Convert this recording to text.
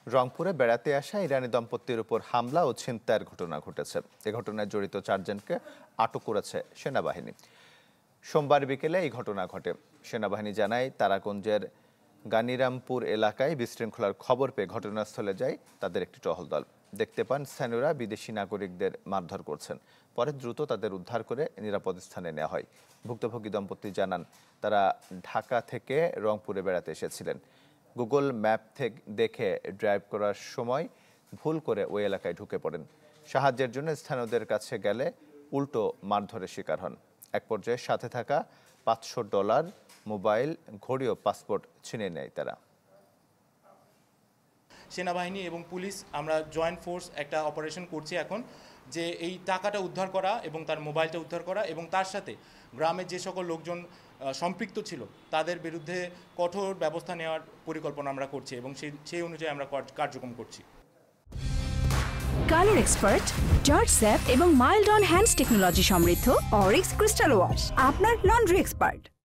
রংপুরে বেড়াতে আসা ইরানি দম্পতির উপর হামলা ও ছিনতাইয়ের ঘটনা ঘটেছে। এ ঘটনায় জড়িত 4 জনকে আটক করেছে সেনাবাহিনী। সোমবার বিকেলে এই ঘটনা ঘটে। সেনাবাহিনী জানায়, তারাগঞ্জের গানিরামপুর এলাকায় বিশৃঙ্খলার খবর পেয়ে ঘটনাস্থলে যায় তাদের একটি টহল দল। দেখতে পান স্থানীয়রা বিদেশি নাগরিকদের মারধর করছেন। পরে দ্রুত তাদের উদ্ধার করে নিরাপদ স্থানে নেওয়া হয়। ভুক্তভোগী দম্পতি জানান, তারা ঢাকা থেকে রংপুরে বেড়াতে এসেছিলেন। গুগল ম্যাপ থেকে দেখে ড্রাইভ করার সময় ভুল করে ওই এলাকায় ঢুকে পড়েন। সাহায্যের জন্য স্থানীয়দের কাছে গেলে উল্টো মারধরের শিকার হন। এক পর্যায়ে সাথে থাকা $500, মোবাইল, ঘড়ি ও পাসপোর্ট ছিনিয়ে নেয় তারা। সেনাবাহিনী এবং পুলিশ আমরা জয়েন্ট ফোর্স একটা অপারেশন করছি এখন, যে এই টাকাটা উদ্ধার করা এবং তার মোবাইলটা উদ্ধার করা, এবং তার সাথে গ্রামের যে সকল লোকজন সম্পৃক্ত ছিল তাদের বিরুদ্ধে কঠোর ব্যবস্থা নেওয়ার পরিকল্পনা আমরা করছি এবং সেই অনুযায়ী আমরা কার্যক্রম করছি। কালার এক্সপার্ট, জর্জ স্যাপ এবং মাইল্ড অন হ্যান্ডস টেকনোলজি সমৃদ্ধ অরিক্স ক্রিস্টাল ওয়াশ আপনার লন্ড্রি এক্সপার্ট।